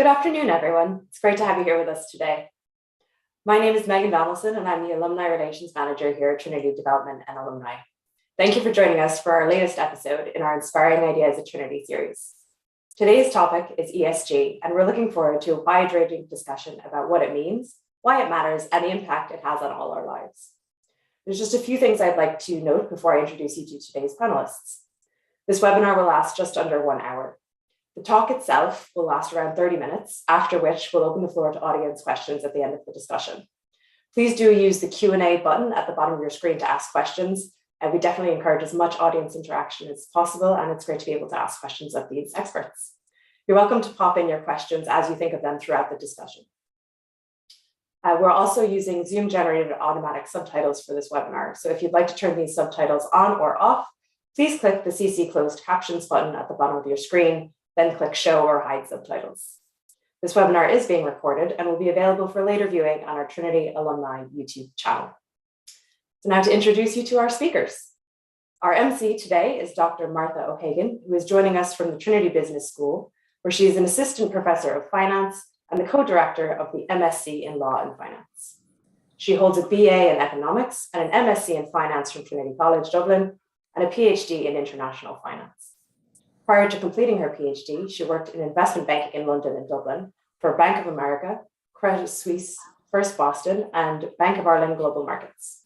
Good afternoon, everyone. It's great to have you here with us today. My name is Megan Donaldson, and I'm the Alumni Relations Manager here at Trinity Development and Alumni. Thank you for joining us for our latest episode in our Inspiring Ideas at Trinity series. Today's topic is ESG, and we're looking forward to a wide-ranging discussion about what it means, why it matters, and the impact it has on all our lives. There's just a few things I'd like to note before I introduce you to today's panelists. This webinar will last just under 1 hour. The talk itself will last around 30 minutes, after which we'll open the floor to audience questions at the end of the discussion. Please do use the Q&A button at the bottom of your screen to ask questions, and we definitely encourage as much audience interaction as possible, and it's great to be able to ask questions of these experts. You're welcome to pop in your questions as you think of them throughout the discussion. We're also using Zoom-generated automatic subtitles for this webinar, so if you'd like to turn these subtitles on or off, please click the CC Closed Captions button at the bottom of your screen, then click Show or Hide Subtitles. This webinar is being recorded and will be available for later viewing on our Trinity Alumni YouTube channel. So now to introduce you to our speakers. Our MC today is Dr. Martha O'Hagan, who is joining us from the Trinity Business School, where she is an assistant professor of finance and the co-director of the MSc in Law and Finance. She holds a BA in economics and an MSc in finance from Trinity College, Dublin, and a PhD in international finance. Prior to completing her PhD, she worked in investment banking in London and Dublin for Bank of America, Credit Suisse, First Boston, and Bank of Ireland Global Markets.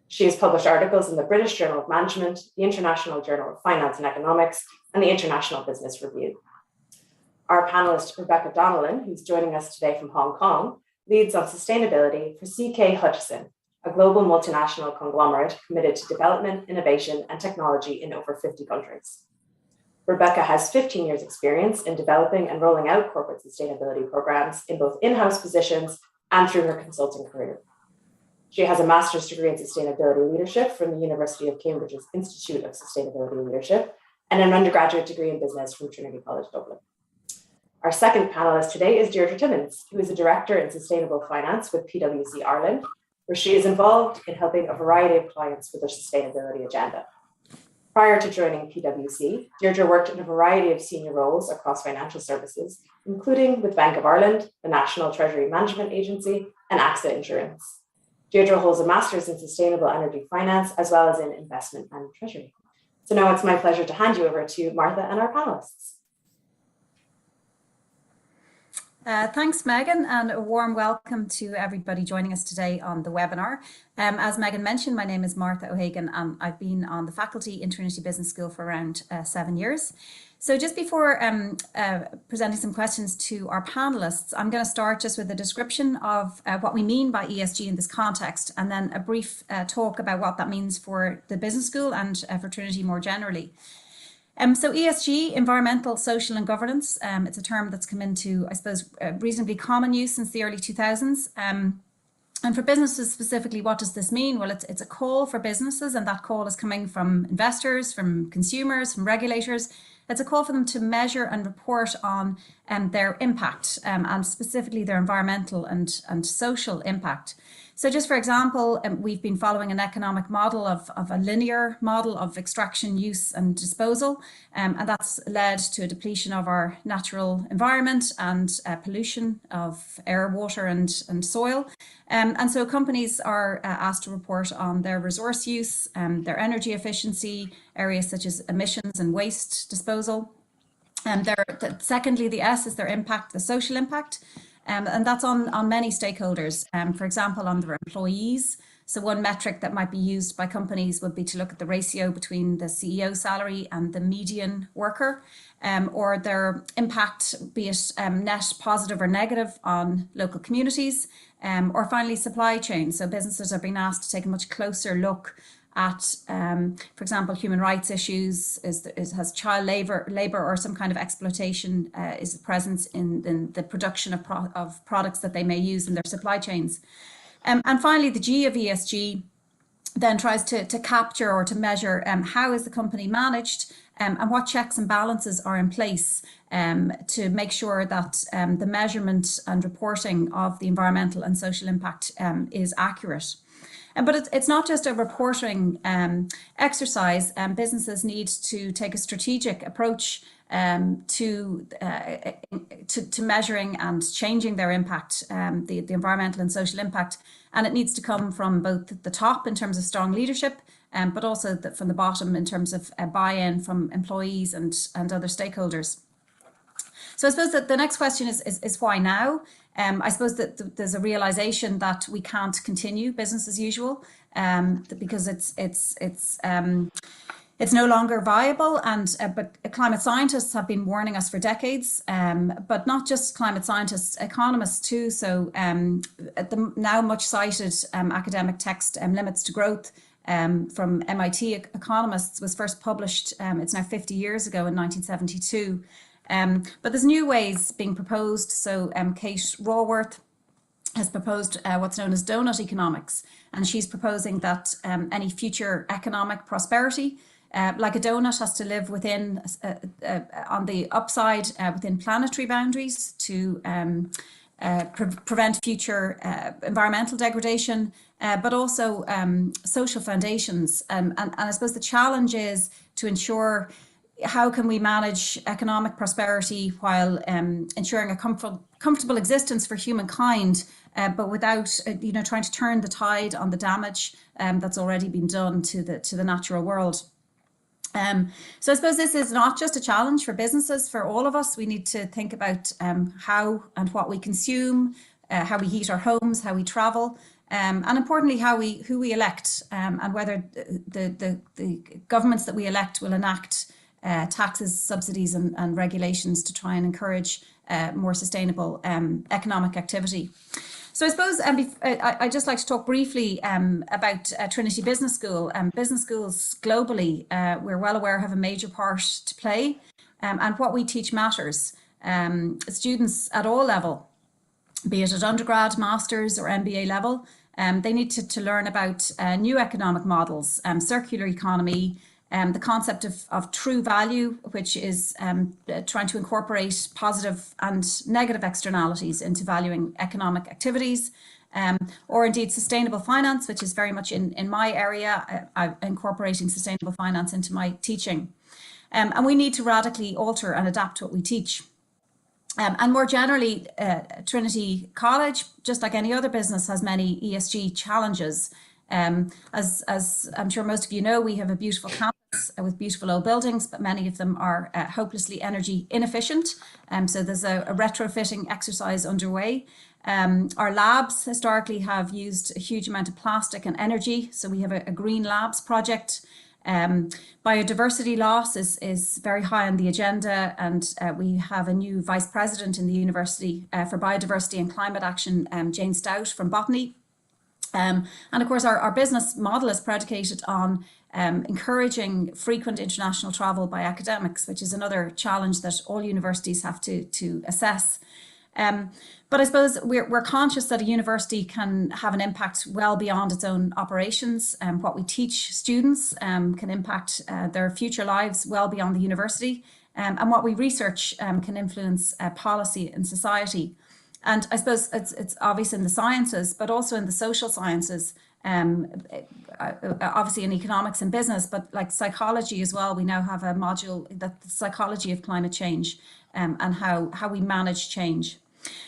She has published articles in the British Journal of Management, the International Journal of Finance and Economics, and the International Business Review. Our panelist, Rebecca Donnellan, who's joining us today from Hong Kong, leads on sustainability for CK Hutchison, a global multinational conglomerate committed to development, innovation, and technology in over 50 countries. Rebecca has 15 years experience in developing and rolling out corporate sustainability programs in both in-house positions and through her consulting career. She has a master's degree in sustainability leadership from the University of Cambridge's Institute of Sustainability Leadership and an undergraduate degree in business from Trinity College, Dublin. Our second panelist today is Deirdre Timmins, who is a director in sustainable finance with PwC Ireland, where she is involved in helping a variety of clients with their sustainability agenda. Prior to joining PwC, Deirdre worked in a variety of senior roles across financial services, including with Bank of Ireland, the National Treasury Management Agency, and AXA Insurance. Deirdre holds a master's in sustainable energy finance, as well as in investment and treasury. So now it's my pleasure to hand you over to Martha and our panelists. Thanks, Megan, and a warm welcome to everybody joining us today on the webinar. As Megan mentioned, my name is Martha O'Hagan, and I've been on the faculty in Trinity Business School for around 7 years. So just before presenting some questions to our panelists, I'm going to start just with a description of what we mean by ESG in this context, and then a brief talk about what that means for the business school and for Trinity more generally. So ESG, environmental, social and governance, it's a term that's come into, I suppose, reasonably common use since the early 2000s. And for businesses specifically, what does this mean? Well, it's a call for businesses, and that call is coming from investors, from consumers, from regulators. It's a call for them to measure and report on their impact, and specifically their environmental and social impact. So just for example, we've been following an economic model of a linear model of extraction, use and disposal, and that's led to a depletion of our natural environment and pollution of air, water and soil. And so companies are asked to report on their resource use, their energy efficiency, areas such as emissions and waste disposal. Secondly, the S is their impact, the social impact. And that's on many stakeholders, for example, on their employees. So one metric that might be used by companies would be to look at the ratio between the CEO salary and the median worker, or their impact, be it net positive or negative on local communities, or finally supply chain. So businesses are being asked to take a much closer look at, for example, human rights issues, has child labor or some kind of exploitation is present in the production of products that they may use in their supply chains. And finally, the G of ESG then tries to capture or to measure how is the company managed and what checks and balances are in place to make sure that the measurement and reporting of the environmental and social impact is accurate. But it's not just a reporting exercise. Businesses need to take a strategic approach to measuring and changing their impact, the environmental and social impact. And it needs to come from both the top in terms of strong leadership, but also from the bottom in terms of buy-in from employees and other stakeholders. So I suppose that the next question is why now? I suppose that there's a realization that we can't continue business as usual, because it's no longer viable, but climate scientists have been warning us for decades, but not just climate scientists, economists too. So the now much cited academic text, Limits to Growth, from MIT economists, was first published, it's now 50 years ago in 1972. But there's new ways being proposed. So Kate Raworth has proposed what's known as donut economics, and she's proposing that any future economic prosperity, like a donut, has to live within, on the upside, within planetary boundaries to prevent future environmental degradation, but also social foundations. And I suppose the challenge is to ensure how can we manage economic prosperity while ensuring a comfortable existence for humankind, but without trying to turn the tide on the damage that's already been done to the natural world. So I suppose this is not just a challenge for businesses, for all of us. We need to think about how and what we consume, how we heat our homes, how we travel, and importantly, who we elect, and whether the governments that we elect will enact taxes, subsidies and regulations to try and encourage more sustainable economic activity. So I suppose I'd just like to talk briefly about Trinity Business School. Business schools globally, we're well aware, have a major part to play, and what we teach matters. Students at all level, be it at undergrad, master's or MBA level, they need to learn about new economic models, circular economy, the concept of true value, which is trying to incorporate positive and negative externalities into valuing economic activities, or indeed sustainable finance, which is very much in my area. I'm incorporating sustainable finance into my teaching. And we need to radically alter and adapt what we teach. And more generally, Trinity College, just like any other business, has many ESG challenges. As I'm sure most of you know, we have a beautiful campus with beautiful old buildings, but many of them are hopelessly energy inefficient. So there's a retrofitting exercise underway. Our labs historically have used a huge amount of plastic and energy. So we have a green labs project. Biodiversity loss is very high on the agenda, and we have a new vice president in the University for Biodiversity and Climate Action, Jane Stout from Botany. And of course, our business model is predicated on encouraging frequent international travel by academics, which is another challenge that all universities have to assess. But I suppose we're conscious that a university can have an impact well beyond its own operations. What we teach students can impact their future lives well beyond the university. And what we research can influence policy in society. And I suppose it's obvious in the sciences, but also in the social sciences, obviously in economics and business, but like psychology as well. We now have a module, that the psychology of climate change, and how we manage change.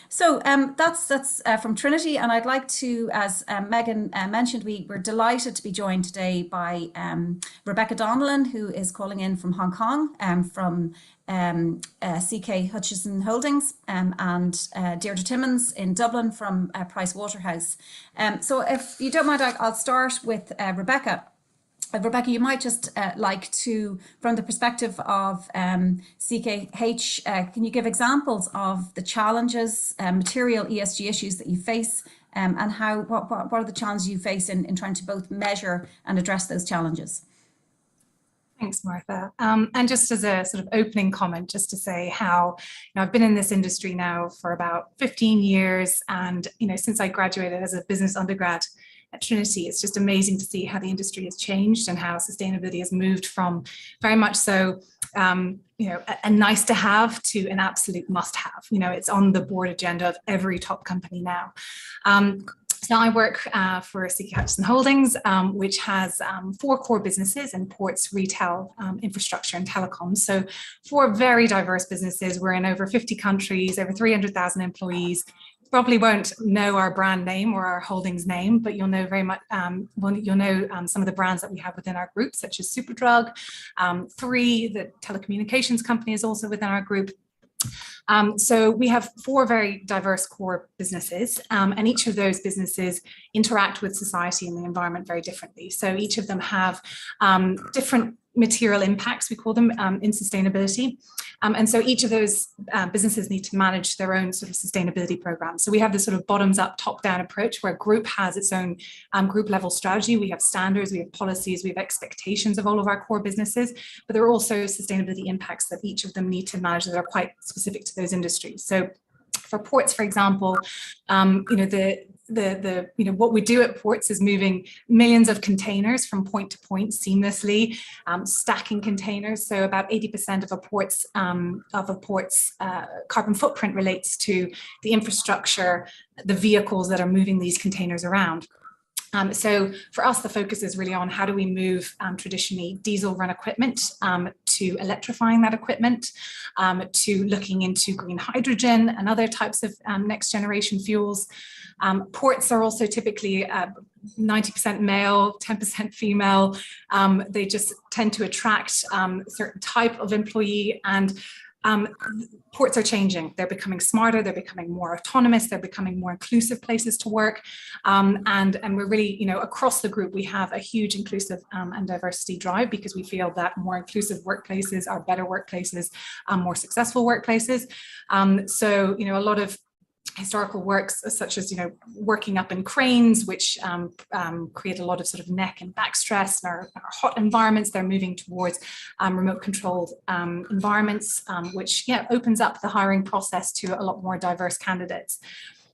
So that's from Trinity, and I'd like to, as Megan mentioned, we're delighted to be joined today by Rebecca Donnellan, who is calling in from Hong Kong, from CK Hutchison Holdings, and Deirdre Timmons in Dublin from Price Waterhouse. So if you don't mind, I'll start with Rebecca. Rebecca, you might just like to, from the perspective of CKH, can you give examples of the challenges, material ESG issues that you face, and what are the challenges you face in trying to both measure and address those challenges? Thanks, Martha. And just as a sort of opening comment, just to say how, I've been in this industry now for about 15 years, and since I graduated as a business undergrad at Trinity, it's just amazing to see how the industry has changed and how sustainability has moved from very much so, a nice to have to an absolute must have. It's on the board agenda of every top company now. So I work for Hutchison Holdings, which has 4 core businesses in ports, retail, infrastructure, and telecoms. So 4 very diverse businesses. We're in over 50 countries, over 300,000 employees. Probably won't know our brand name or our holdings name, but you'll know very much. You'll know some of the brands that we have within our group, such as Superdrug. 3, the telecommunications company, is also within our group. So we have 4 very diverse core businesses, and each of those businesses interact with society and the environment very differently. So each of them have different material impacts, we call them, in sustainability. And so each of those businesses need to manage their own sort of sustainability programs. So we have this sort of bottoms up, top down approach where group has its own group level strategy. We have standards, we have policies, we have expectations of all of our core businesses, but there are also sustainability impacts that each of them need to manage that are quite specific to those industries. So for ports, for example, what we do at ports is moving millions of containers from point to point seamlessly, stacking containers. So about 80% of a port's carbon footprint relates to the infrastructure, the vehicles that are moving these containers around. So for us, the focus is really on how do we move traditionally diesel run equipment to electrifying that equipment, to looking into green hydrogen and other types of next generation fuels. Ports are also typically 90% male, 10% female. They just tend to attract a certain type of employee, and ports are changing. They're becoming smarter, they're becoming more autonomous, they're becoming more inclusive places to work. And we're really, across the group, we have a huge inclusive and diversity drive, because we feel that more inclusive workplaces are better workplaces, more successful workplaces. So, a lot of historical works such as working up in cranes, which create a lot of sort of neck and back stress, and our hot environments. They're moving towards remote controlled environments, which opens up the hiring process to a lot more diverse candidates.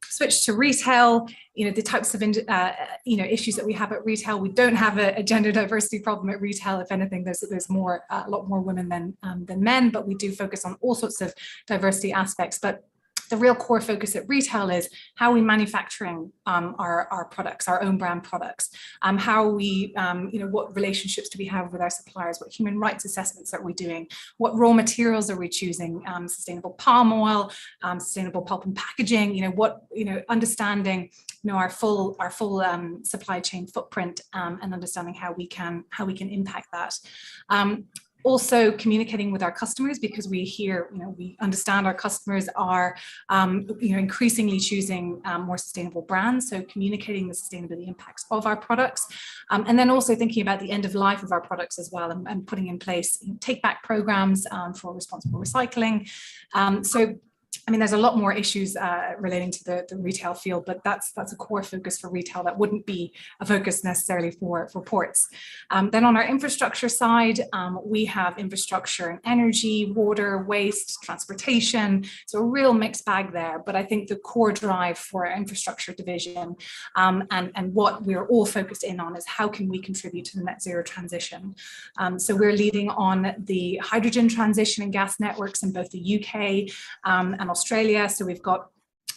Switch to retail, the types of issues that we have at retail. We don't have a gender diversity problem at retail. If anything, there's a lot more women than men, but we do focus on all sorts of diversity aspects. But the real core focus at retail is how are we manufacturing our products, our own brand products, how are we, what relationships do we have with our suppliers, what human rights assessments are we doing, what raw materials are we choosing, sustainable palm oil, sustainable pulp and packaging, understanding our full supply chain footprint, and understanding how we can impact that. Also communicating with our customers, because we hear, we understand our customers are, increasingly choosing more sustainable brands. So communicating the sustainability impacts of our products. And then also thinking about the end of life of our products as well, and putting in place take back programs for responsible recycling. There's a lot more issues relating to the retail field, but that's a core focus for retail that wouldn't be a focus necessarily for ports. Then on our infrastructure side, we have infrastructure and energy, water, waste, transportation. So a real mixed bag there. But I think the core drive for our infrastructure division and what we're all focused in on is how can we contribute to the net zero transition. So we're leading on the hydrogen transition and gas networks in both the UK and Australia. So we've got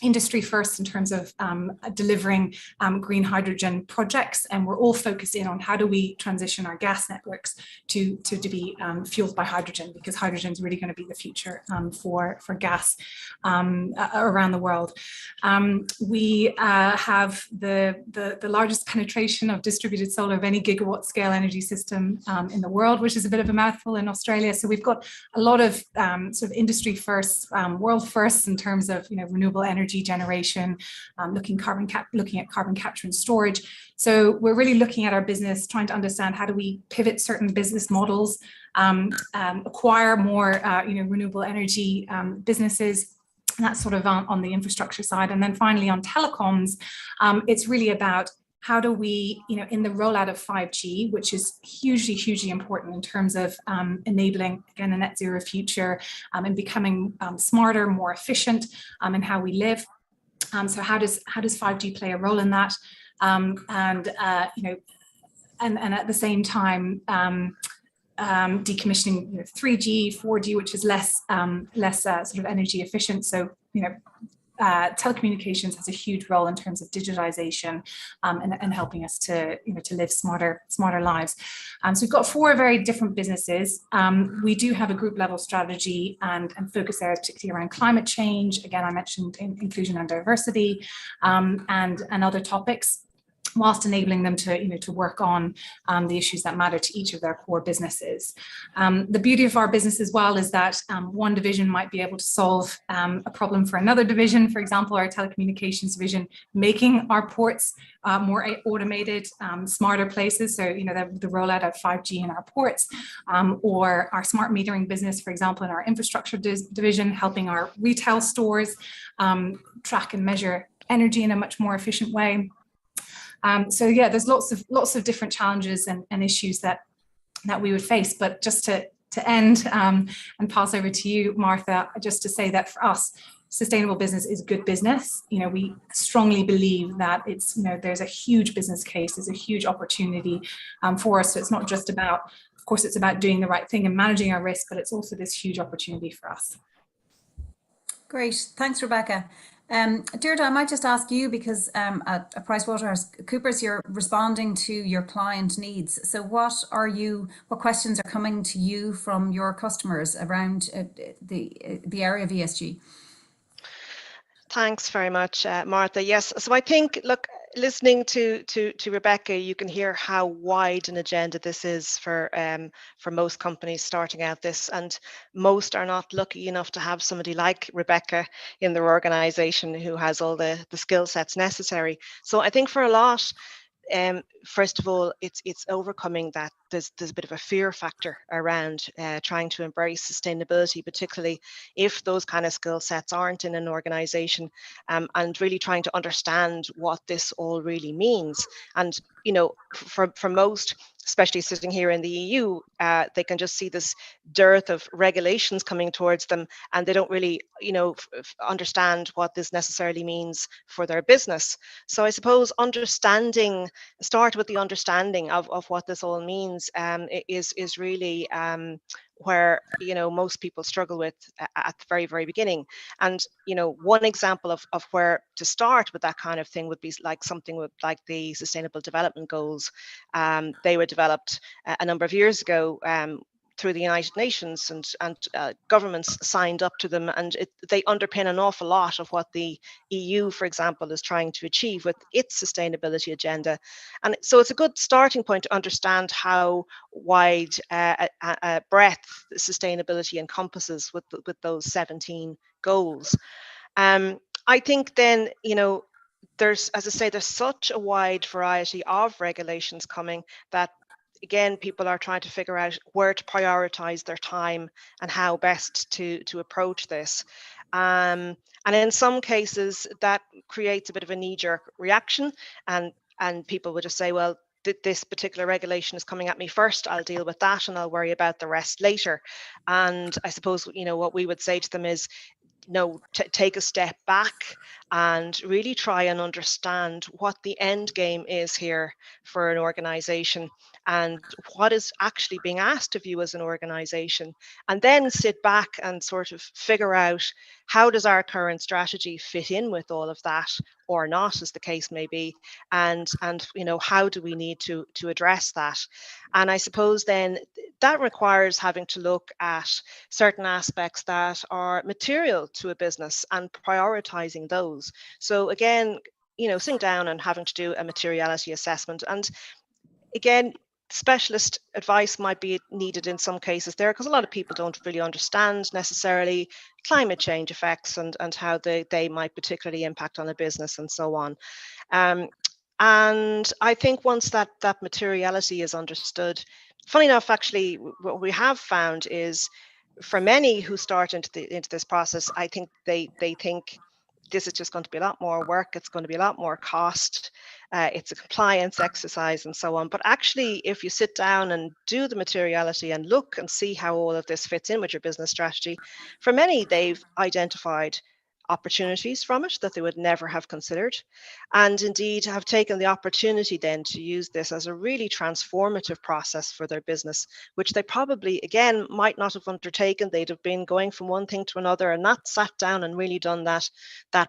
industry first in terms of delivering green hydrogen projects, and we're all focused in on how do we transition our gas networks to be fueled by hydrogen, because hydrogen is really going to be the future for gas around the world. We have the largest penetration of distributed solar of any gigawatt scale energy system in the world, which is a bit of a mouthful in Australia. So we've got a lot of sort of industry firsts, world firsts in terms of renewable energy generation, looking at carbon capture and storage. So we're really looking at our business, trying to understand how do we pivot certain business models, acquire more renewable energy businesses. And that's sort of on the infrastructure side. And then finally on telecoms, it's really about how do we, in the rollout of 5G, which is hugely important in terms of enabling, again, a net zero future and becoming smarter, more efficient in how we live. So how does 5G play a role in that? And at the same time, decommissioning 3G, 4G, which is less sort of energy efficient. So telecommunications has a huge role in terms of digitization and helping us to, to live smarter lives. So we've got 4 very different businesses. We do have a group level strategy and focus areas, particularly around climate change. Again, I mentioned inclusion and diversity and other topics, whilst enabling them to, to work on the issues that matter to each of their core businesses. The beauty of our business as well is that one division might be able to solve a problem for another division. For example, our telecommunications division, making our ports more automated, smarter places. So, the rollout of 5G in our ports, or our smart metering business, for example, in our infrastructure division, helping our retail stores track and measure energy in a much more efficient way. So yeah, there's lots of different challenges and issues that we would face. But just to end and pass over to you, Martha, just to say that for us, sustainable business is good business. We strongly believe that it's, there's a huge business case, there's a huge opportunity for us. So it's not just about, of course, it's about doing the right thing and managing our risk, but it's also this huge opportunity for us. Great, thanks, Rebecca. Deirdre, I might just ask you, because at PricewaterhouseCoopers, you're responding to your client needs. So what questions are coming to you from your customers around the area of ESG? Thanks very much, Martha. Yes, so I think, look, listening to Rebecca, you can hear how wide an agenda this is for most companies starting out this, and most are not lucky enough to have somebody like Rebecca in their organization who has all the skill sets necessary. So I think for a lot, first of all, it's overcoming that there's a bit of a fear factor around trying to embrace sustainability, particularly if those kind of skill sets aren't in an organization, and really trying to understand what this all really means. And for most, especially sitting here in the EU, they can just see this dearth of regulations coming towards them, and they don't really, understand what this necessarily means for their business. So I suppose start with the understanding of what this all means is really where most people struggle with at the very, very beginning. And one example of where to start with that kind of thing would be like something with like the Sustainable Development Goals. They were developed a number of years ago through the United Nations, and governments signed up to them, and they underpin an awful lot of what the EU, for example, is trying to achieve with its sustainability agenda. And so it's a good starting point to understand how wide a breadth sustainability encompasses with those 17 goals. I think then, there's, as I say, there's such a wide variety of regulations coming that, again, people are trying to figure out where to prioritize their time and how best to approach this. And in some cases, that creates a bit of a knee-jerk reaction, and people would just say, well, this particular regulation is coming at me first, I'll deal with that and I'll worry about the rest later. And I suppose, what we would say to them is, take a step back and really try and understand what the end game is here for an organization and what is actually being asked of you as an organization, and then sit back and sort of figure out, how does our current strategy fit in with all of that, or not, as the case may be, and how do we need to address that. And I suppose then that requires having to look at certain aspects that are material to a business and prioritizing those. So again, sitting down and having to do a materiality assessment, and again, specialist advice might be needed in some cases there, because a lot of people don't really understand necessarily climate change effects and how they might particularly impact on a business and so on. And I think once that materiality is understood, funny enough, actually, what we have found is, for many who start into this process, I think they think this is just going to be a lot more work, it's going to be a lot more cost, it's a compliance exercise and so on. But actually, if you sit down and do the materiality and look and see how all of this fits in with your business strategy, for many, they've identified opportunities from it that they would never have considered, and indeed have taken the opportunity then to use this as a really transformative process for their business, which they probably, again, might not have undertaken. They'd have been going from one thing to another and not sat down and really done that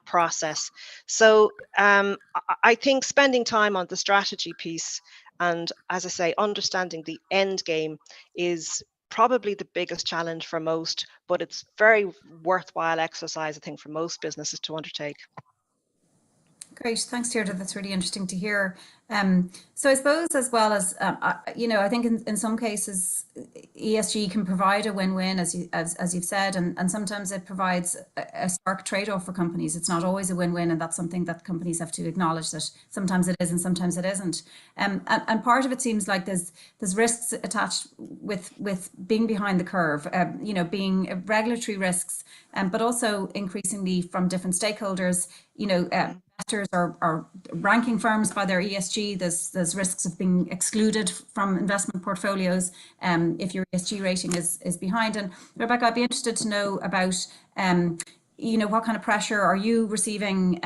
process. So I think spending time on the strategy piece and, as I say, understanding the end game is probably the biggest challenge for most, but it's very worthwhile exercise, I think, for most businesses to undertake. Great, thanks, Deirdre. That's really interesting to hear. So I suppose, as well as I think in some cases ESG can provide a win-win, as you've said, and sometimes it provides a stark trade-off for companies. It's not always a win-win, and that's something that companies have to acknowledge, that sometimes it is and sometimes it isn't. And part of it seems like there's risks attached with being behind the curve. Being regulatory risks, but also increasingly from different stakeholders. Investors are ranking firms by their ESG. There's risks of being excluded from investment portfolios if your ESG rating is behind. And Rebecca, I'd be interested to know about what kind of pressure are you receiving?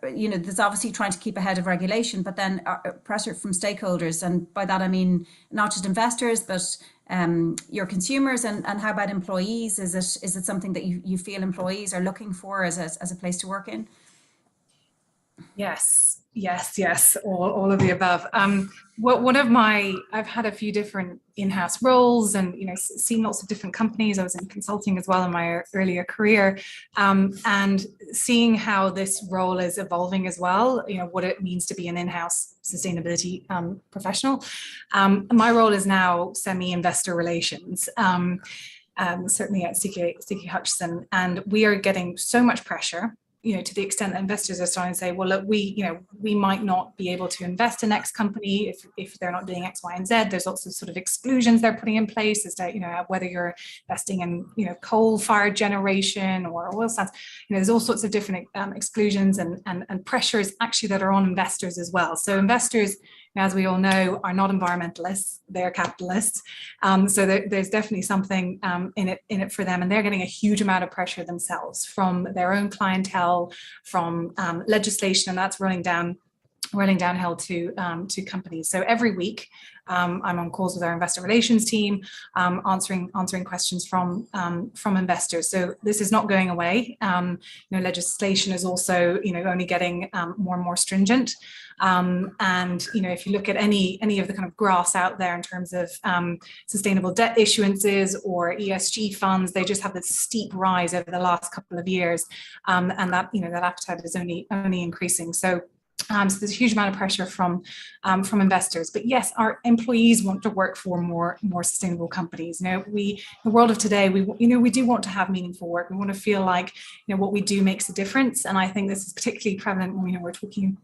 There's obviously trying to keep ahead of regulation, but then pressure from stakeholders, and by that I mean not just investors, but your consumers, and how about employees? Is it something that you feel employees are looking for as a place to work in? Yes, all of the above. I've had a few different in-house roles, and seen lots of different companies. I was in consulting as well in my earlier career, and seeing how this role is evolving as well. What it means to be an in-house sustainability professional. My role is now semi-investor relations. Certainly at CK Hutchison, and we are getting so much pressure, to the extent that investors are starting to say, well, look, we might not be able to invest in X company if they're not doing X, Y, and Z. There's lots of sort of exclusions they're putting in place as to, whether you're investing in, coal-fired generation or oil sands. There's all sorts of different exclusions and pressures actually that are on investors as well. So investors, as we all know, are not environmentalists, they're capitalists. So there's definitely something in it for them, and they're getting a huge amount of pressure themselves from their own clientele, from legislation, and that's rolling downhill to companies. So every week I'm on calls with our investor relations team, answering questions from investors. So this is not going away. Legislation is also only getting more and more stringent. And if you look at any of the kind of graphs out there in terms of sustainable debt issuances or ESG funds, they just have this steep rise over the last couple of years, and that that appetite is only increasing. So there's a huge amount of pressure from investors. But yes, our employees want to work for more sustainable companies. In the world of today, we do want to have meaningful work. We want to feel like what we do makes a difference. And I think this is particularly prevalent when we're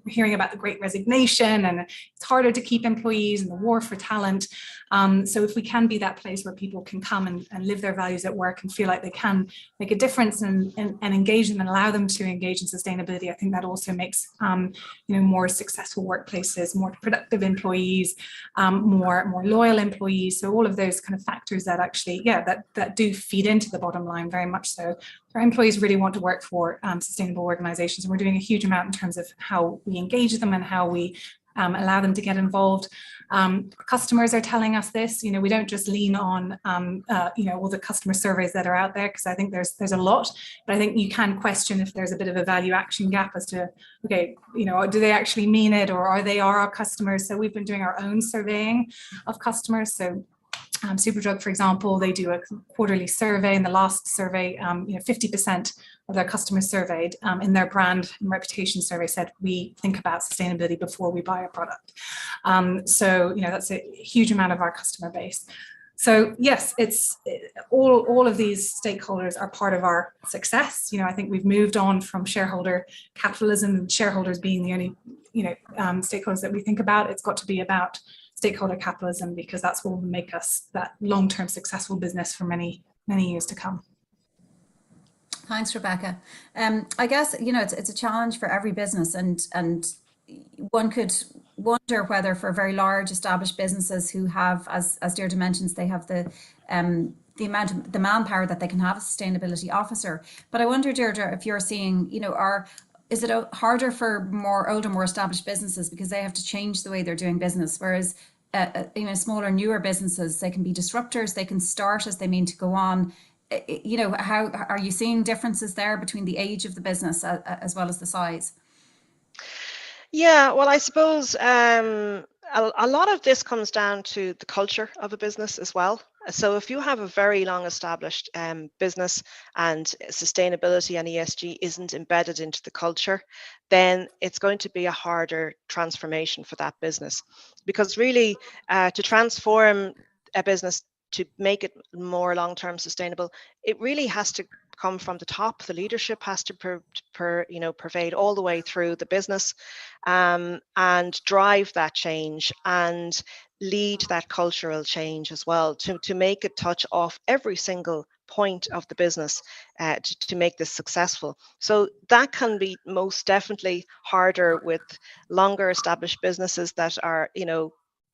hearing about the Great Resignation, and it's harder to keep employees and the war for talent. So if we can be that place where people can come and live their values at work and feel like they can make a difference and engage them and allow them to engage in sustainability, I think that also makes more successful workplaces, more productive employees, more loyal employees. So all of those kind of factors that actually, that do feed into the bottom line very much so. Our employees really want to work for sustainable organizations, and we're doing a huge amount in terms of how we engage them and how we allow them to get involved. Customers are telling us this. We don't just lean on all the customer surveys that are out there, because I think there's a lot, but I think you can question if there's a bit of a value action gap as to, okay, do they actually mean it, or are they our customers? So we've been doing our own surveying of customers. So Superdrug, for example, they do a quarterly survey. In the last survey, 50% of their customers surveyed in their brand and reputation survey said, we think about sustainability before we buy a product. So that's a huge amount of our customer base. So yes, it's all of these stakeholders are part of our success. I think we've moved on from shareholder capitalism and shareholders being the only stakeholders that we think about. It's got to be about stakeholder capitalism, because that's what will make us that long-term successful business for many years to come. Thanks, Rebecca. I guess it's a challenge for every business, and one could wonder whether for very large established businesses who have, as Deirdre mentions, they have the the manpower that they can have a sustainability officer. But I wonder, Deirdre, if you're seeing, is it harder for older, more established businesses because they have to change the way they're doing business, whereas smaller, newer businesses, they can be disruptors, they can start as they mean to go on. How are you seeing differences there between the age of the business as well as the size? Yeah, well, I suppose a lot of this comes down to the culture of a business as well. So if you have a very long established business and sustainability and ESG isn't embedded into the culture, then it's going to be a harder transformation for that business. Because really, to transform a business to make it more long-term sustainable, it really has to come from the top. The leadership has to pervade all the way through the business, and drive that change and lead that cultural change as well, to make it touch off every single point of the business, to make this successful. So that can be most definitely harder with longer established businesses that are,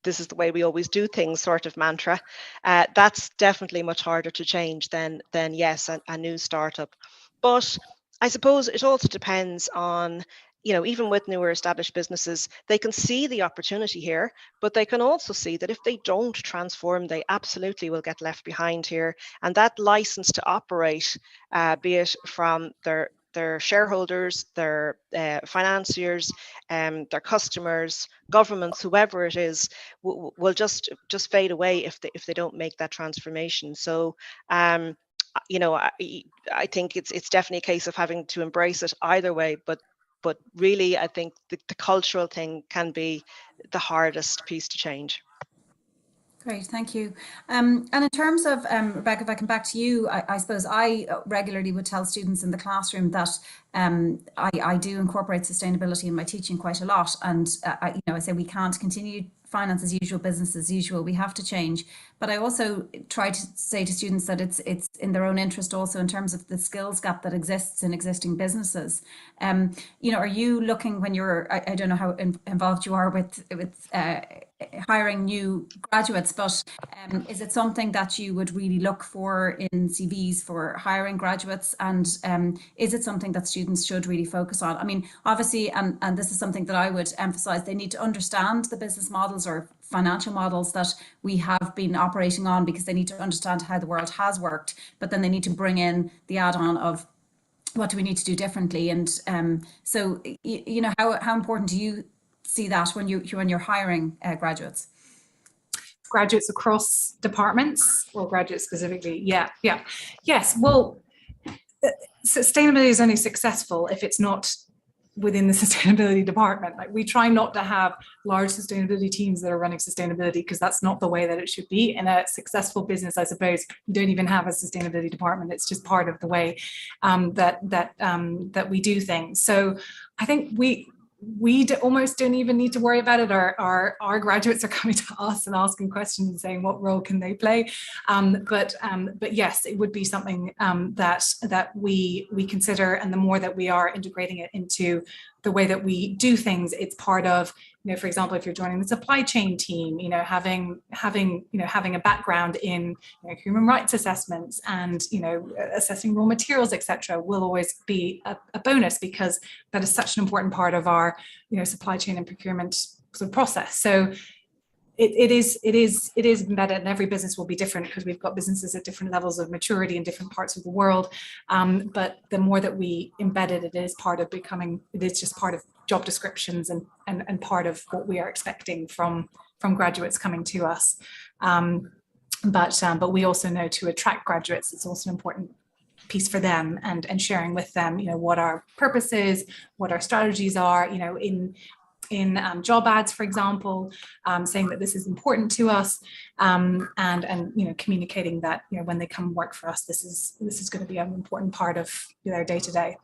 this is the way we always do things sort of mantra. That's definitely much harder to change than yes, a new startup. But I suppose it also depends on, even with newer established businesses, they can see the opportunity here, but they can also see that if they don't transform, they absolutely will get left behind here. And that license to operate, be it from their shareholders, their financiers, their customers, governments, whoever it is, will just fade away if they don't make that transformation. So I think it's definitely a case of having to embrace it either way, but really I think the cultural thing can be the hardest piece to change. Great, thank you. And in terms of, Rebecca, if I come back to you, I suppose I regularly would tell students in the classroom that I do incorporate sustainability in my teaching quite a lot. And I say we can't continue finance as usual, business as usual. We have to change. But I also try to say to students that it's in their own interest also in terms of the skills gap that exists in existing businesses. Are you looking when you're, I don't know how involved you are with hiring new graduates, but is it something that you would really look for in CVs for hiring graduates? And is it something that students should really focus on? I mean, obviously, and this is something that I would emphasize, they need to understand the business models or financial models that we have been operating on, because they need to understand how the world has worked, but then they need to bring in the add-on of what do we need to do differently. And so, how important do you see that when you're hiring graduates? Graduates across departments or graduates specifically? Yes. Well, sustainability is only successful if it's not within the sustainability department. Like, we try not to have large sustainability teams that are running sustainability, because that's not the way that it should be. In a successful business, I suppose, you don't even have a sustainability department. It's just part of the way that we do things. So I think we almost don't even need to worry about it. Our graduates are coming to us and asking questions and saying what role can they play. But yes, it would be something that we consider, and the more that we are integrating it into the way that we do things, it's part of, for example, if you're joining the supply chain team, having a background in human rights assessments and assessing raw materials, etc., will always be a bonus, because that is such an important part of our supply chain and procurement sort of process. So it is embedded, and every business will be different because we've got businesses at different levels of maturity in different parts of the world. But the more that we embed it, it is just part of job descriptions and part of what we are expecting from graduates coming to us. But we also know to attract graduates, it's also an important piece for them, and sharing with them, what our purpose is, what our strategies are, in job ads, for example, saying that this is important to us, and communicating that when they come work for us, this is going to be an important part of their day to day.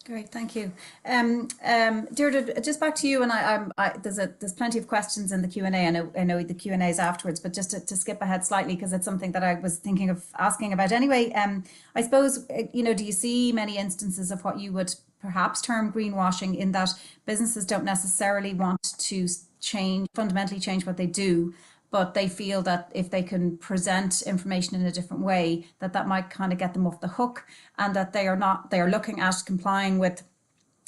Great, thank you. Deirdre, just back to you, and there's plenty of questions in the Q&A. I know the Q&A is afterwards, but just to skip ahead slightly, because it's something that I was thinking of asking about anyway. I suppose, do you see many instances of what you would perhaps term greenwashing, in that businesses don't necessarily want to fundamentally change what they do, but they feel that if they can present information in a different way, that might kind of get them off the hook, and that they are looking at complying with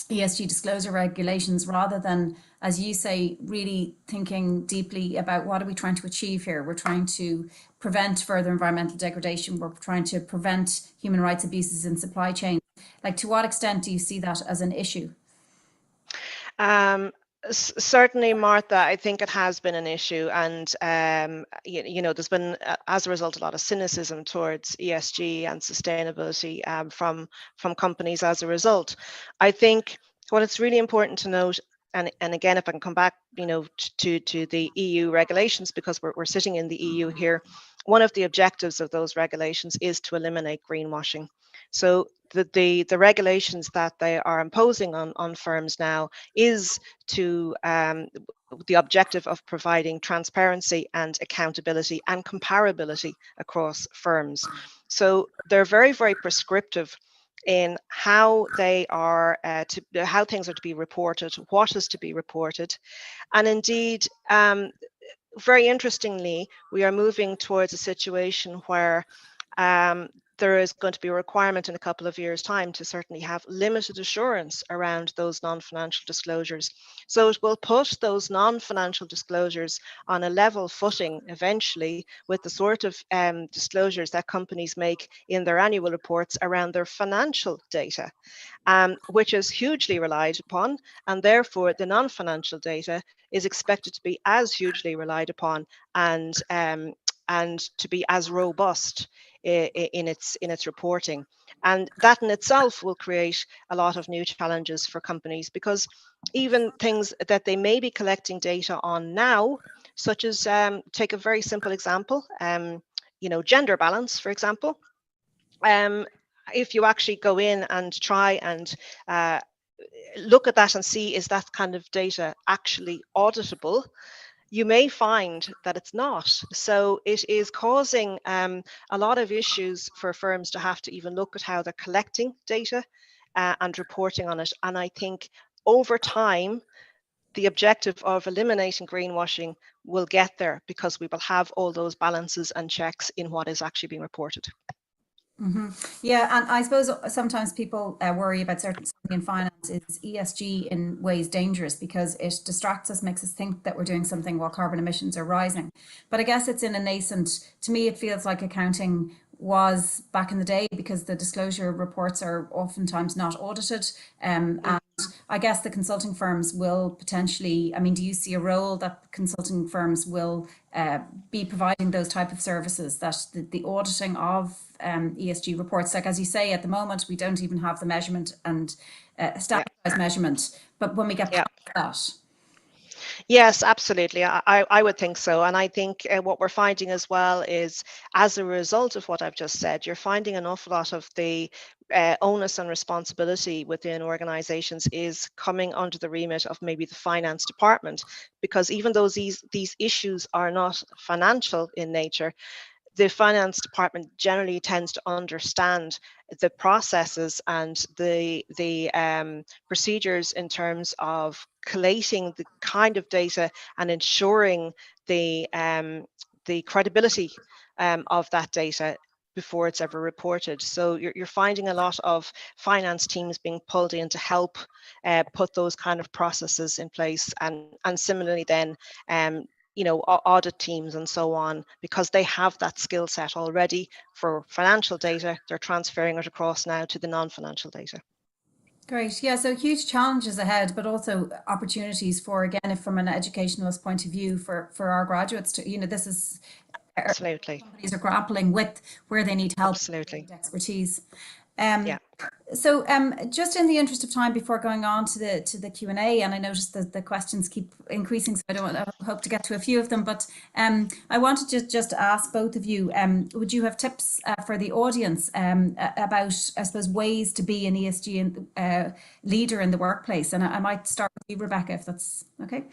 ESG disclosure regulations rather than, as you say, really thinking deeply about what are we trying to achieve here. We're trying to prevent further environmental degradation. We're trying to prevent human rights abuses in supply chains. Like, to what extent do you see that as an issue? Certainly, Martha, I think it has been an issue, and there's been, as a result, a lot of cynicism towards ESG and sustainability from companies as a result. I think what it's really important to note, and again, if I can come back, to the EU regulations, because we're sitting in the EU here, one of the objectives of those regulations is to eliminate greenwashing. So the regulations that they are imposing on firms now is to the objective of providing transparency and accountability and comparability across firms. So they're very, very prescriptive in how they are how things are to be reported, what is to be reported, and indeed, very interestingly, we are moving towards a situation where there is going to be a requirement in a couple of years' time to certainly have limited assurance around those non-financial disclosures. So it will put those non-financial disclosures on a level footing eventually with the sort of disclosures that companies make in their annual reports around their financial data, which is hugely relied upon, and therefore the non-financial data is expected to be as hugely relied upon and to be as robust in its reporting. And that in itself will create a lot of new challenges for companies, because even things that they may be collecting data on now, such as take a very simple example, gender balance, for example. If you actually go in and try and look at that and see, is that kind of data actually auditable, you may find that it's not. So it is causing a lot of issues for firms to have to even look at how they're collecting data and reporting on it. And I think over time, the objective of eliminating greenwashing will get there, because we will have all those balances and checks in what is actually being reported. Mm-hmm. Yeah, and I suppose sometimes people worry about something in finance is ESG in ways dangerous because it distracts us, makes us think that we're doing something while carbon emissions are rising. But I guess it's in a nascent, to me, it feels like accounting was back in the day, because the disclosure reports are oftentimes not audited. And I guess the consulting firms will potentially, I mean, do you see a role that consulting firms will be providing those type of services, that the auditing of ESG reports, like as you say, at the moment, we don't even have the measurement and standardized measurement, but when we get past that. Yes, absolutely. I would think so. And I think what we're finding as well is, as a result of what I've just said, you're finding an awful lot of the onus and responsibility within organizations is coming under the remit of maybe the finance department, because even though these issues are not financial in nature, the finance department generally tends to understand the processes and the procedures in terms of collating the kind of data and ensuring the credibility of that data before it's ever reported. So you're finding a lot of finance teams being pulled in to help put those kind of processes in place, and similarly then audit teams and so on, because they have that skill set already for financial data. They're transferring it across now to the non-financial data. Great. Yeah, so huge challenges ahead, but also opportunities for, again, if from an educationalist point of view, for our graduates to, this is absolutely, companies are grappling with where they need help, absolutely, expertise. So just in the interest of time, before going on to the Q&A, and I noticed that the questions keep increasing, so I hope to get to a few of them, but I wanted to just ask both of you, would you have tips for the audience about, I suppose, ways to be an ESG leader in the workplace? And I might start with you, Rebecca, if that's okay.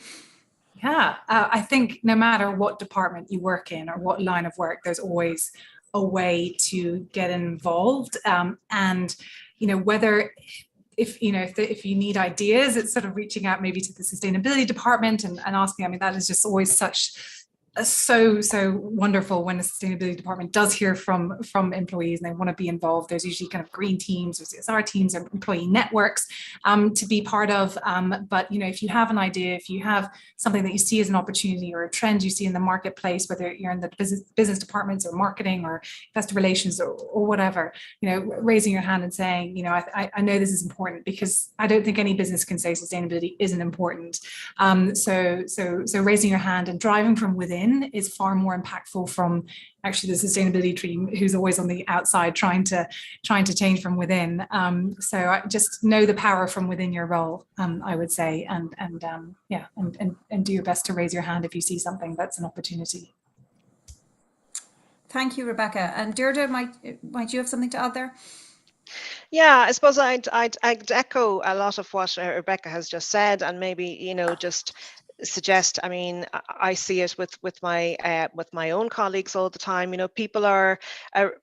Yeah, I think no matter what department you work in or what line of work, there's always a way to get involved, and whether if you need ideas, it's sort of reaching out maybe to the sustainability department and asking. I mean, that is just always such so wonderful when the sustainability department does hear from employees and they want to be involved. There's usually kind of green teams or CSR teams or employee networks to be part of. But if you have an idea, if you have something that you see as an opportunity or a trend you see in the marketplace, whether you're in the business departments or marketing or investor relations or whatever, raising your hand and saying, I know this is important, because I don't think any business can say sustainability isn't important. So raising your hand and driving from within is far more impactful from actually the sustainability team, who's always on the outside trying to change from within. So I just know the power from within your role, I would say, and do your best to raise your hand if you see something that's an opportunity. Thank you, Rebecca. And Deirdre, might you have something to add there? Yeah, I suppose I'd echo a lot of what Rebecca has just said, and maybe just suggest, I see it with my own colleagues all the time. People are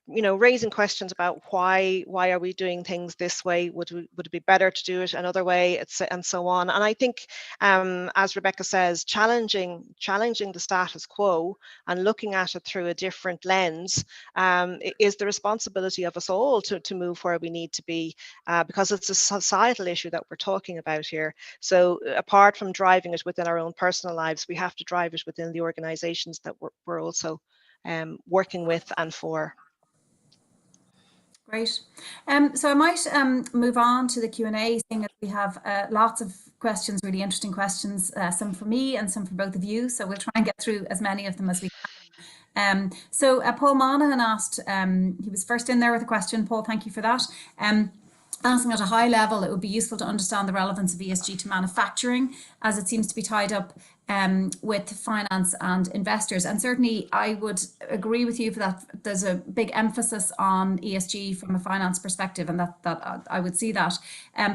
raising questions about why are we doing things this way? Would it be better to do it another way? And so on. And I think, as Rebecca says, challenging the status quo and looking at it through a different lens is the responsibility of us all to move where we need to be, because it's a societal issue that we're talking about here. So apart from driving it within our own personal lives, we have to drive it within the organizations that we're also working with and for. Great. So I might move on to the Q&A, seeing that we have lots of questions, really interesting questions, some for me and some for both of you. So we'll try and get through as many of them as we can. So Paul Monaghan asked, he was first in there with a question. Paul, thank you for that. Asking at a high level, it would be useful to understand the relevance of ESG to manufacturing, as it seems to be tied up with finance and investors. And certainly I would agree with you for that. There's a big emphasis on ESG from a finance perspective, and that I would see that.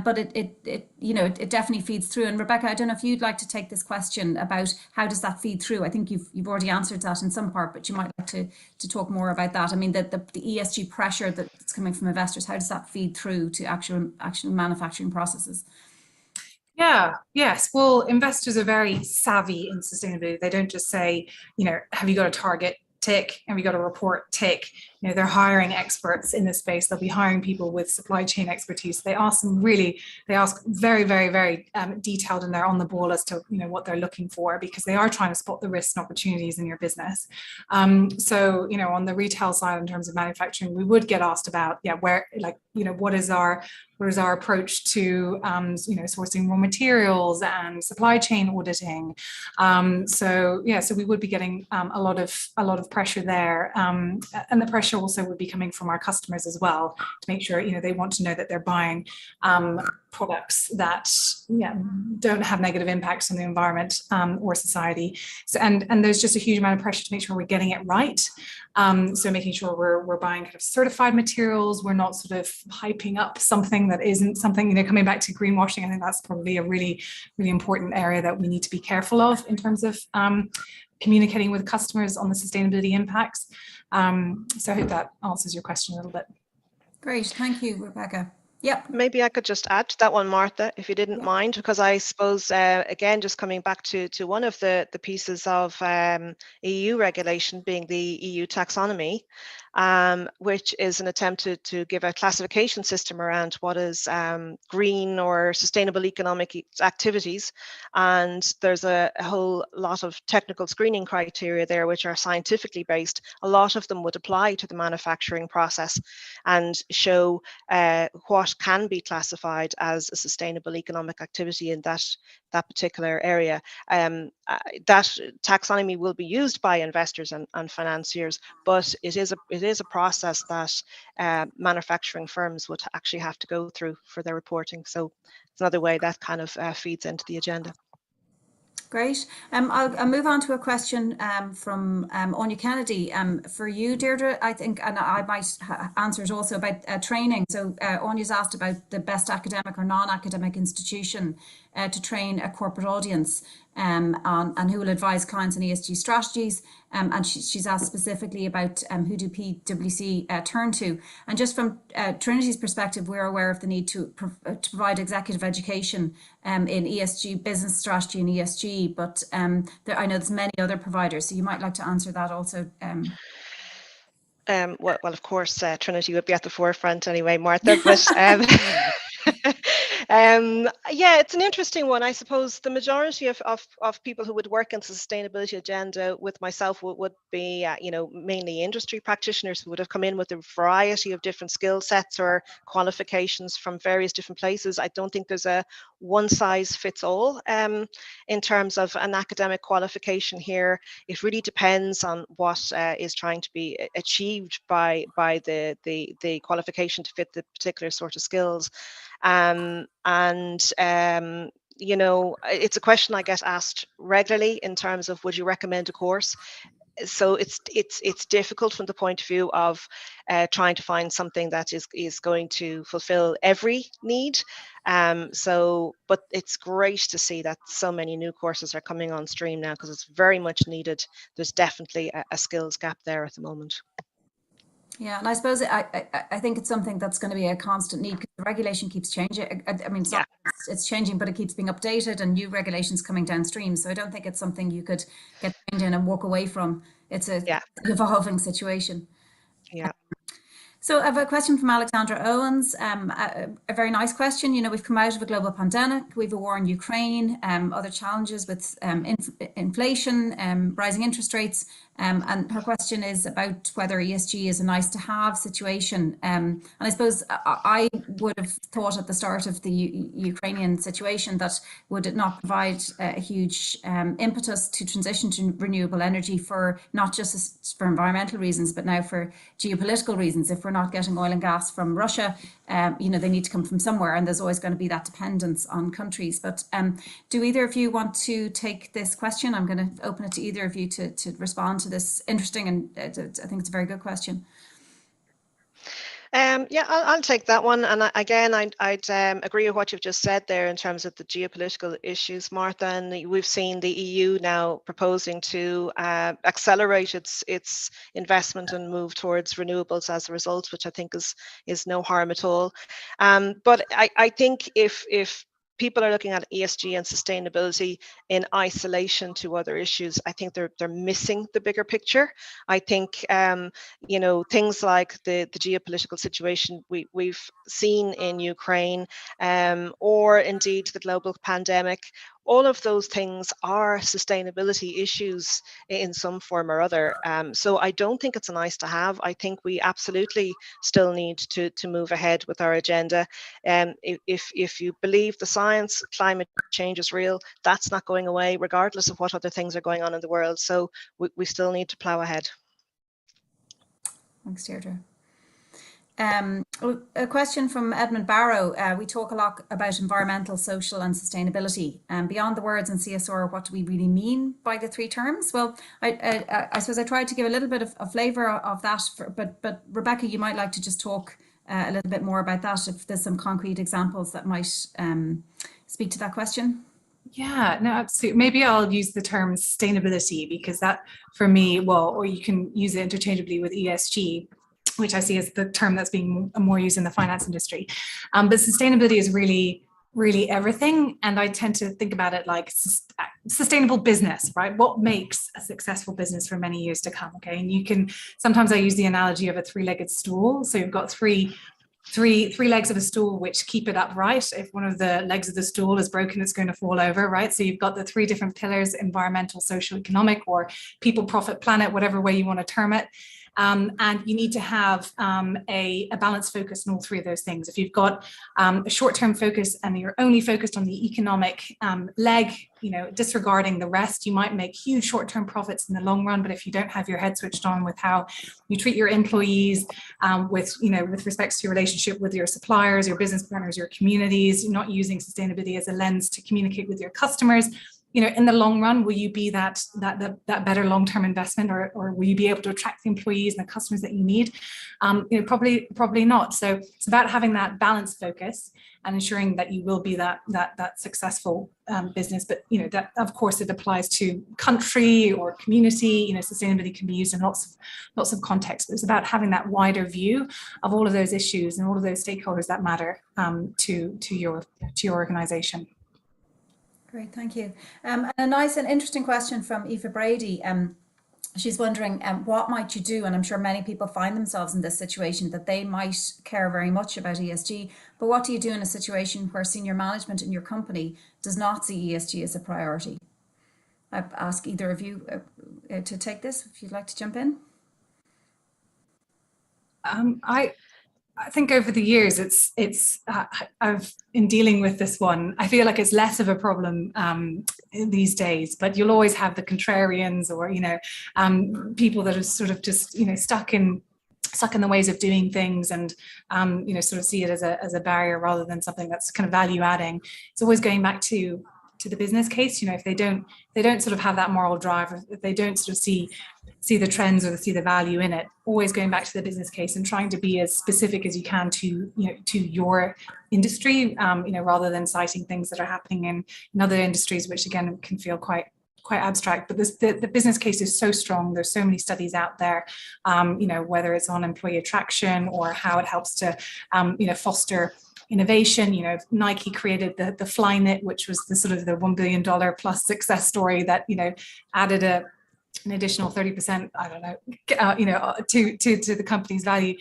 But it definitely feeds through. And Rebecca, I don't know if you'd like to take this question about how does that feed through. I think you've already answered that in some part, but you might like to talk more about that. I mean, the ESG pressure that's coming from investors, how does that feed through to actual manufacturing processes? Yeah, yes. Well, investors are very savvy in sustainability. They don't just say, have you got a target? Tick. Have you got a report? Tick. They're hiring experts in this space. They'll be hiring people with supply chain expertise. They ask very, very, very detailed, and they're on the ball as to what they're looking for, because they are trying to spot the risks and opportunities in your business. So on the retail side, in terms of manufacturing, we would get asked about what is our approach to sourcing raw materials and supply chain auditing. So we would be getting a lot of pressure there, and the pressure also would be coming from our customers as well, to make sure they want to know that they're buying products that don't have negative impacts on the environment or society. So and there's just a huge amount of pressure to make sure we're getting it right. So making sure we're buying kind of certified materials. We're not sort of hyping up something that isn't something. Coming back to greenwashing, I think that's probably a really, really important area that we need to be careful of in terms of communicating with customers on the sustainability impacts. So I hope that answers your question a little bit. Great, thank you, Rebecca. Yep. Maybe I could just add to that one, Martha, if you didn't mind, because I suppose, again, just coming back to one of the pieces of EU regulation being the EU taxonomy, which is an attempt to give a classification system around what is green or sustainable economic activities. And there's a whole lot of technical screening criteria there, which are scientifically based. A lot of them would apply to the manufacturing process and show what can be classified as a sustainable economic activity in that particular area. That taxonomy will be used by investors and financiers, but it is a process that manufacturing firms would actually have to go through for their reporting. So it's another way that kind of feeds into the agenda. Great. I'll move on to a question from Anya Kennedy. For you, Deirdre, I think, and I might answer it also about training. So Anya's asked about the best academic or non-academic institution to train a corporate audience and who will advise clients on ESG strategies. And she's asked specifically about who do PwC turn to. And just from Trinity's perspective, we're aware of the need to provide executive education in ESG, business strategy and ESG, but I know there's many other providers, so you might like to answer that also. Well, of course, Trinity would be at the forefront anyway, Martha, but yeah, it's an interesting one. I suppose the majority of people who would work in the sustainability agenda with myself would be, mainly industry practitioners who would have come in with a variety of different skill sets or qualifications from various different places. I don't think there's a one size fits all in terms of an academic qualification here. It really depends on what is trying to be achieved by the qualification to fit the particular sort of skills. It's a question I get asked regularly in terms of, would you recommend a course? So it's difficult from the point of view of trying to find something that is going to fulfill every need. But it's great to see that so many new courses are coming on stream now, because it's very much needed. There's definitely a skills gap there at the moment. Yeah, and I suppose I think it's something that's going to be a constant need, because the regulation keeps changing. I mean, it's changing, but it keeps being updated and new regulations coming downstream. So I don't think it's something you could get trained in and walk away from. It's an evolving situation. Yeah. So I have a question from Alexandra Owens, a very nice question. We've come out of a global pandemic, we've a war in Ukraine, other challenges with inflation, rising interest rates. And her question is about whether ESG is a nice to have situation. And I suppose I would have thought at the start of the Ukrainian situation that would it not provide a huge impetus to transition to renewable energy, for not just for environmental reasons, but now for geopolitical reasons. If we're not getting oil and gas from Russia, they need to come from somewhere, and there's always going to be that dependence on countries. But do either of you want to take this question? I'm going to open it to either of you to respond to this interesting, and I think it's a very good question. I'll take that one. And I'd agree with what you've just said there in terms of the geopolitical issues, Martha. And we've seen the EU now proposing to accelerate its investment and move towards renewables as a result, which I think is no harm at all. But I think if people are looking at ESG and sustainability in isolation to other issues, I think they're missing the bigger picture. I think things like the geopolitical situation we've seen in Ukraine, or indeed the global pandemic, all of those things are sustainability issues in some form or other. So I don't think it's a nice to have. I think we absolutely still need to move ahead with our agenda. If you believe the science, climate change is real, that's not going away, regardless of what other things are going on in the world. So we still need to plow ahead. Thanks, Deirdre. A question from Edmund Barrow. We talk a lot about environmental, social and sustainability. Beyond the words in CSR, what do we really mean by the three terms? Well, I suppose I tried to give a little bit of a flavour of that, but Rebecca, you might like to just talk a little bit more about that, if there's some concrete examples that might speak to that question. Yeah, no, absolutely. Maybe I'll use the term sustainability, because that for me, or you can use it interchangeably with ESG, which I see as the term that's being more used in the finance industry. But sustainability is really, really everything. And I tend to think about it like sustainable business, right? What makes a successful business for many years to come, okay? And sometimes I use the analogy of a three-legged stool. So you've got three legs of a stool which keep it upright. If one of the legs of the stool is broken, it's going to fall over, right? So you've got the three different pillars: environmental, social, economic, or people, profit, planet, whatever way you want to term it. And you need to have a balanced focus on all three of those things. If you've got a short-term focus and you're only focused on the economic leg, disregarding the rest, you might make huge short-term profits in the long run. But if you don't have your head switched on with how you treat your employees, with respect to your relationship with your suppliers, your business partners, your communities, you're not using sustainability as a lens to communicate with your customers, you know, in the long run, will you be that better long-term investment, or will you be able to attract the employees and the customers that you need? You know, probably not. So it's about having that balanced focus and ensuring that you will be that successful business. But you know, that of course it applies to country or community. You know, sustainability can be used in lots of contexts. But it's about having that wider view of all of those issues and all of those stakeholders that matter to your organization. Great, thank you. And a nice and interesting question from Eva Brady. She's wondering, what might you do? And I'm sure many people find themselves in this situation that they might care very much about ESG, but what do you do in a situation where senior management in your company does not see ESG as a priority? I ask either of you to take this, if you'd like to jump in. I think over the years, I've in dealing with this one, I feel like it's less of a problem these days. But you'll always have the contrarians, or you know, people that are sort of just stuck in the ways of doing things, and you know, sort of see it as a barrier rather than something that's kind of value adding. It's always going back to the business case. You know, if they don't sort of have that moral drive, if they don't sort of see the trends or see the value in it, always going back to the business case and trying to be as specific as you can to your industry, rather than citing things that are happening in other industries, which again can feel quite abstract. But the business case is so strong. There's so many studies out there, whether it's on employee attraction or how it helps to foster innovation. You know, Nike created the Flyknit, which was the sort of the $1 billion plus success story that added an additional 30%, to the company's value,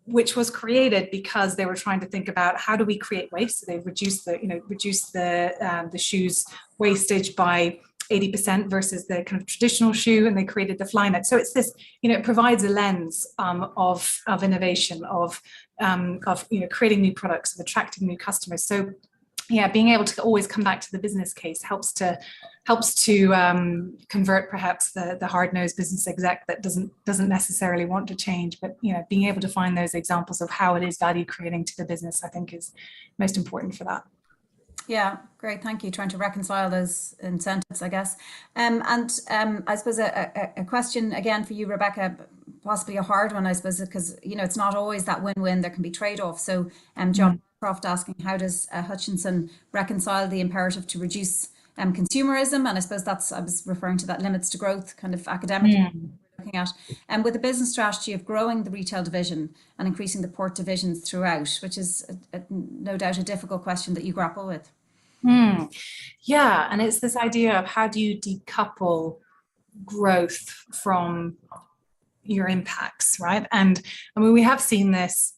which was created because they were trying to think about how do we create waste. So they reduced the shoes wastage by 80% versus the kind of traditional shoe, and they created the Flyknit. So it's this, it provides a lens of innovation, of creating new products, of attracting new customers. So yeah, being able to always come back to the business case helps to convert perhaps the hard-nosed business exec that doesn't necessarily want to change. But being able to find those examples of how it is value creating to the business, I think, is most important for that. Yeah, great, thank you. Trying to reconcile those incentives, I guess. I suppose a question again for you, Rebecca, possibly a hard one, I suppose, because it's not always that win-win. There can be trade-offs. So John Croft asking, how does Hutchison reconcile the imperative to reduce consumerism? And I suppose I was referring to that limits to growth kind of academic looking at, and with a business strategy of growing the retail division and increasing the port divisions throughout, which is no doubt a difficult question that you grapple with. Yeah, and it's this idea of how do you decouple growth from your impacts, right? And I mean, we have seen this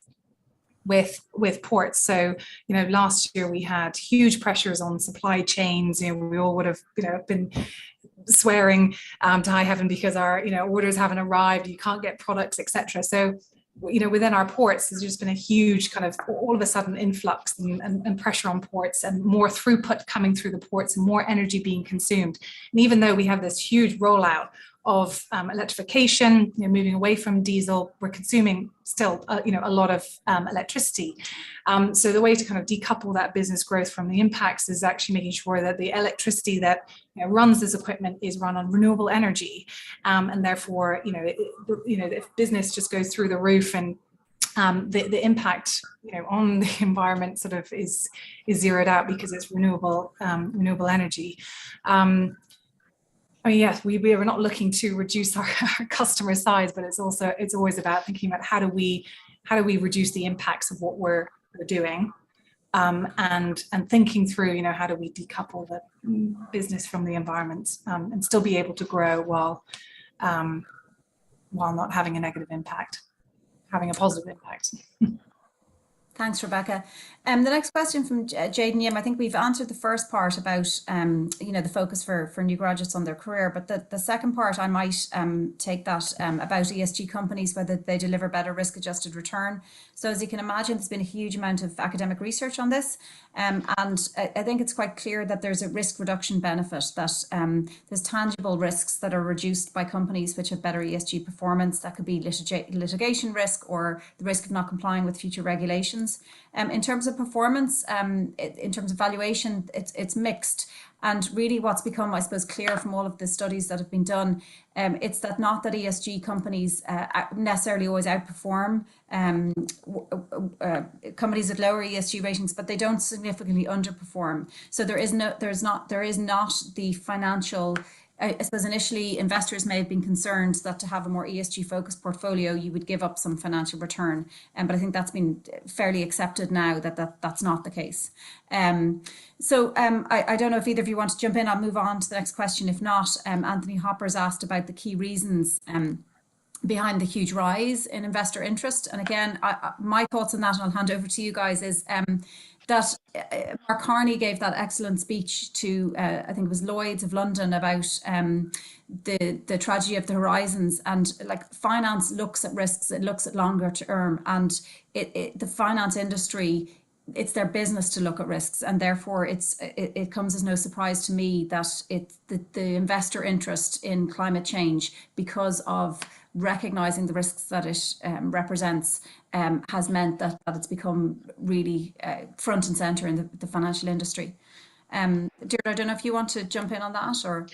with ports. So, last year we had huge pressures on supply chains. We all would have, been swearing to high heaven because our, orders haven't arrived, you can't get products, etc. So, within our ports, there's just been a huge kind of all of a sudden influx and pressure on ports, and more throughput coming through the ports and more energy being consumed. And even though we have this huge rollout of electrification, moving away from diesel, we're consuming still, a lot of electricity. So the way to kind of decouple that business growth from the impacts is actually making sure that the electricity that runs this equipment is run on renewable energy, and therefore, if business just goes through the roof and the impact, on the environment sort of is zeroed out because it's renewable energy. I mean, yes, we are not looking to reduce our customer size, but it's always about thinking about how do we reduce the impacts of what we're doing, and thinking through, how do we decouple the business from the environment, and still be able to grow while not having a negative impact, having a positive impact. Thanks, Rebecca. The next question from Jaden Yim. I think we've answered the first part about, the focus for new graduates on their career, but the second part I might take that about ESG companies, whether they deliver better risk-adjusted return. So as you can imagine, there's been a huge amount of academic research on this, and I think it's quite clear that there's a risk reduction benefit, that there's tangible risks that are reduced by companies which have better ESG performance. That could be litigation risk or the risk of not complying with future regulations. qualifications. In terms of performance, in terms of valuation, it's mixed. And really what's become, I suppose, clear from all of the studies that have been done, it's that not that ESG companies necessarily always outperform companies with lower ESG ratings, but they don't significantly underperform. So there is not the financial, I suppose initially investors may have been concerned that to have a more ESG focused portfolio, you would give up some financial return. But I think that's been fairly accepted now that's not the case. I don't know if either of you want to jump in. I'll move on to the next question. If not, Anthony Hopper's asked about the key reasons behind the huge rise in investor interest. And again, my thoughts on that, and I'll hand over to you guys, is that Mark Carney gave that excellent speech to, I think it was Lloyd's of London, about the tragedy of the horizons. And like finance looks at risks, it looks at longer term, and the finance industry, it's their business to look at risks, and therefore it comes as no surprise to me that the investor interest in climate change, because of recognizing the risks that it represents, has meant that it's become really front and center in the financial industry. Deirdre, I don't know if you want to jump in on that, or...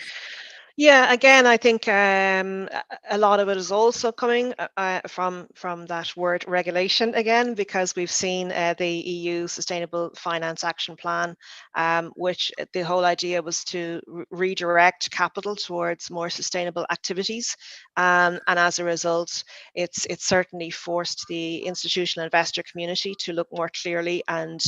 Yeah, again, I think a lot of it is also coming from that word regulation again, because we've seen the EU Sustainable Finance Action Plan, which the whole idea was to redirect capital towards more sustainable activities, and as a result, it's certainly forced the institutional investor community to look more clearly and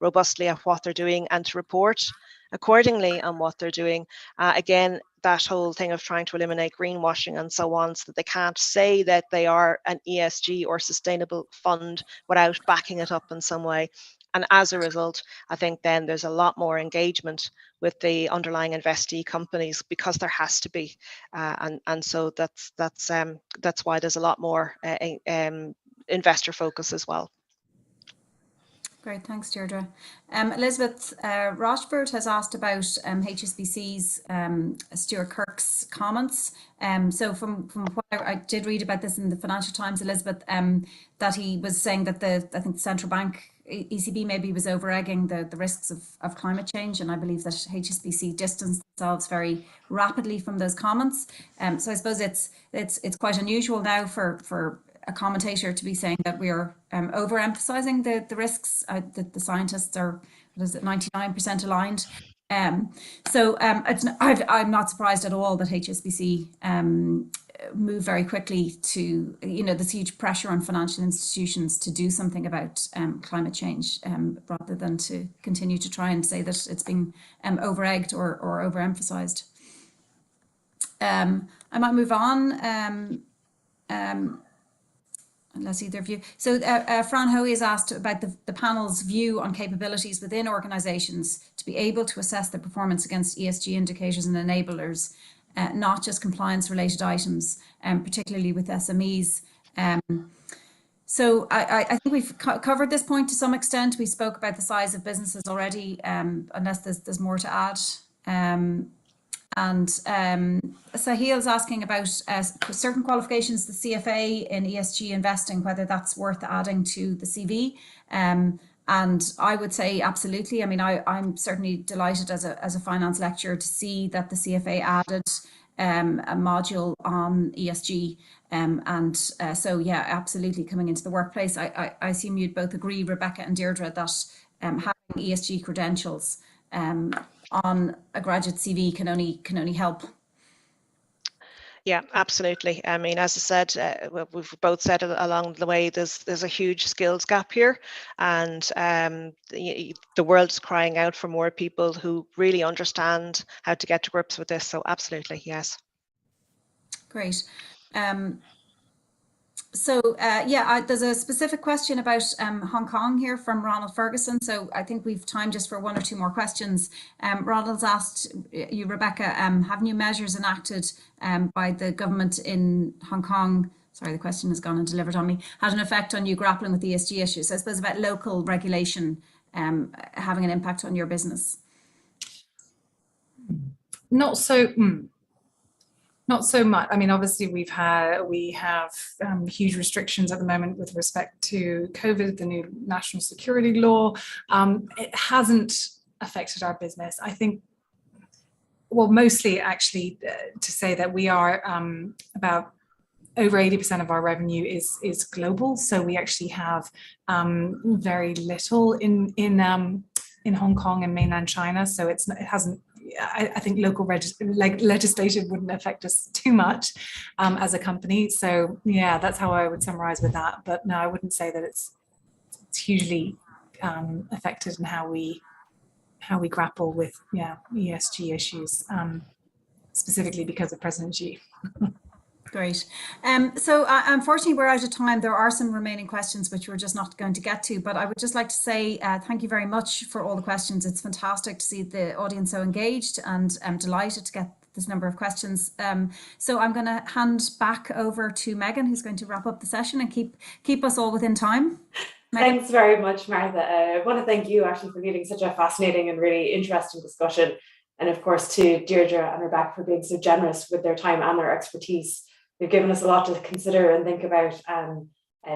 robustly at what they're doing and to report accordingly on what they're doing. Again, that whole thing of trying to eliminate greenwashing and so on, so that they can't say that they are an ESG or sustainable fund without backing it up in some way. And as a result, I think then there's a lot more engagement with the underlying investee companies, because there has to be, and so that's why there's a lot more investor focus as well. Great, thanks, Deirdre. Elizabeth Rochford has asked about HSBC's Stuart Kirks comments. So from what I did read about this in the Financial Times, Elizabeth, that he was saying that I think the central bank, ECB, maybe was over-egging the risks of climate change, and I believe that HSBC distanced themselves very rapidly from those comments. So I suppose it's quite unusual now for a commentator to be saying that we are overemphasizing the risks, that the scientists are, 99% aligned. I'm not surprised at all that HSBC move very quickly to, there's huge pressure on financial institutions to do something about climate change, rather than to continue to try and say that it's being over-egged or overemphasized. I might move on. Unless either of you. So Fran Hoey has asked about the panel's view on capabilities within organisations to be able to assess their performance against ESG indicators and enablers, not just compliance related items, particularly with SMEs. So I think we've covered this point to some extent. We spoke about the size of businesses already, unless there's more to add. And Sahil's asking about certain qualifications, the CFA in ESG investing, whether that's worth adding to the CV. And I would say absolutely. I mean, I'm certainly delighted as a finance lecturer to see that the CFA added a module on ESG. So yeah, absolutely coming into the workplace. I assume you'd both agree, Rebecca and Deirdre, that having ESG credentials on a graduate CV can only help. Yeah, absolutely. I mean, as I said, we've both said it along the way, there's a huge skills gap here, and the world's crying out for more people who really understand how to get to grips with this. So absolutely, yes. Great. There's a specific question about Hong Kong here from Ronald Ferguson. So I think we've time just for one or two more questions. Ronald's asked you, Rebecca, have new measures enacted by the government in Hong Kong, sorry, the question has gone and delivered on me, had an effect on you grappling with ESG issues? So I suppose about local regulation having an impact on your business. Not so. Not so much. I mean, obviously we have huge restrictions at the moment with respect to COVID, the new national security law. It hasn't affected our business. I think, well, mostly actually to say that we are about over 80% of our revenue is global. So we actually have very little in Hong Kong and mainland China. So it hasn't. I think local legislation wouldn't affect us too much as a company. So yeah, that's how I would summarize with that. But no, I wouldn't say that it's hugely affected in how we grapple with ESG issues, specifically because of President Xi. Great. So unfortunately, we're out of time. There are some remaining questions which we're just not going to get to, but I would just like to say thank you very much for all the questions. It's fantastic to see the audience so engaged, and I'm delighted to get this number of questions. So I'm going to hand back over to Megan, who's going to wrap up the session and keep us all within time. Megan. Thanks very much, Martha. I want to thank you actually for leading such a fascinating and really interesting discussion. And of course to Deirdre and Rebecca for being so generous with their time and their expertise. They've given us a lot to consider and think about and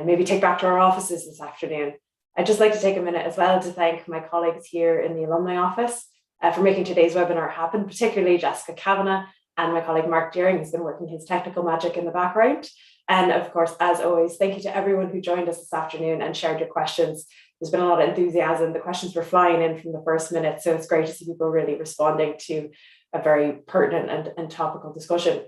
maybe take back to our offices this afternoon. I'd just like to take a minute as well to thank my colleagues here in the alumni office for making today's webinar happen, particularly Jessica Kavanagh and my colleague Mark Deering, who's been working his technical magic in the background. And of course, as always, thank you to everyone who joined us this afternoon and shared your questions. There's been a lot of enthusiasm. The questions were flying in from the first minute, so it's great to see people really responding to a very pertinent and topical discussion.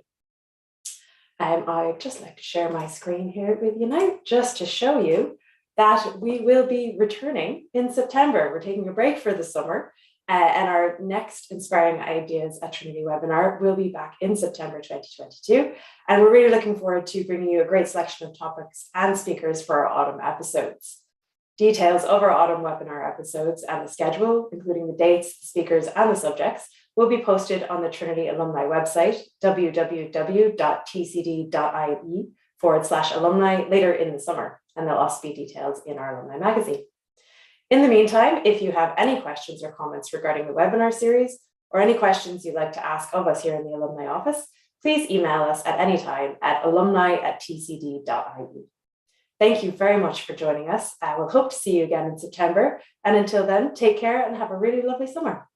I'd just like to share my screen here with you now, just to show you that we will be returning in September. We're taking a break for the summer, and our next Inspiring Ideas at Trinity webinar will be back in September 2022. And we're really looking forward to bringing you a great selection of topics and speakers for our autumn episodes. Details of our autumn webinar episodes and the schedule, including the dates, the speakers, and the subjects, will be posted on the Trinity alumni website, www.tcd.ie/alumni later in the summer, and there'll also be details in our alumni magazine. In the meantime, if you have any questions or comments regarding the webinar series, or any questions you'd like to ask of us here in the alumni office, please email us at any time at alumni@tcd.ie. Thank you very much for joining us. We'll hope to see you again in September. And until then, take care and have a really lovely summer.